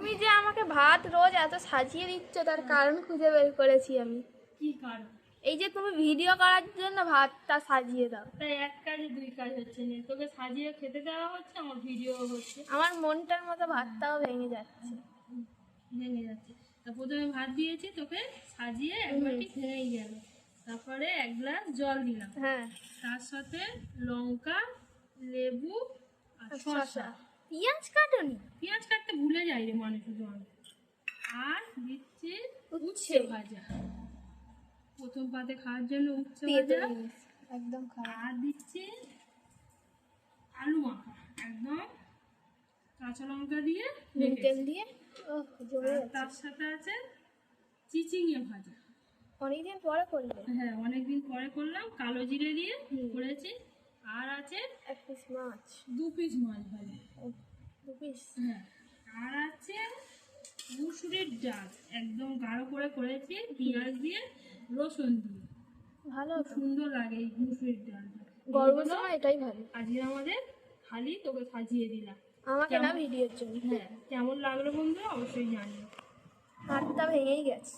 তুমি যে আমাকে ভাত রোজ এত সাজিয়ে দিচ্ছ তার কারণ খুঁজে বের করেছি আমি। কি কারণ? এই যে তুমি ভিডিও করার জন্য ভাতটা সাজিয়ে দাও। তাই এক কাজে দুই কাজ হচ্ছে না, তোকে সাজিয়ে খেতে দেওয়া হচ্ছে, আমার ভিডিও হচ্ছে। আমার মনটার মতো ভাতটাও ভেঙে যাচ্ছে। ভেঙে যাচ্ছে। তা প্রথমে ভাত দিয়েছি তোকে সাজিয়ে একবারটি ভেঙেই গেল, তারপরে এক গ্লাস জল দিলাম, হ্যাঁ, তার সাথে লঙ্কা, লেবু আর শসা। পিঁয়াজ কাটনি? পেঁয়াজ কাটতে ভুলে যাই রে মানুষ জন। আর দিচ্ছি উচ্ছে ভাজা, প্রথম পাতে খাওয়ার জন্য উচ্ছে ভাজা। একদম খারাপ। আর দিচ্ছি আলু মাখা, একদম কাঁচা লঙ্কা দিয়ে তেল দিয়ে। আর তার সাথে আছে চিচিঙে ভাজা। অনেকদিন পরে করলে? হ্যাঁ, অনেকদিন পরে করলাম, কালো জিরে দিয়ে করেছি। আর আছে এক পিস মাছ। 2 পিস মাছ ভাজা। 2 পিস। হ্যাঁ, আর আছে মুসুরির ডাল, একদম গাঢ় করে করেছি পেঁয়াজ দিয়ে রসুন দিয়ে। ভালো খুব সুন্দর লাগে এই মুসুরির ডালটা। গরমের সময় এটাই ভালো। আজকে আমাদের থালি তোকে সাজিয়ে দিলাম। আমাকে না ভিডিওর জন্য। হ্যাঁ, কেমন লাগলো বন্ধুরা অবশ্যই জানিও। ভাতটা ভেঙেই গেছে।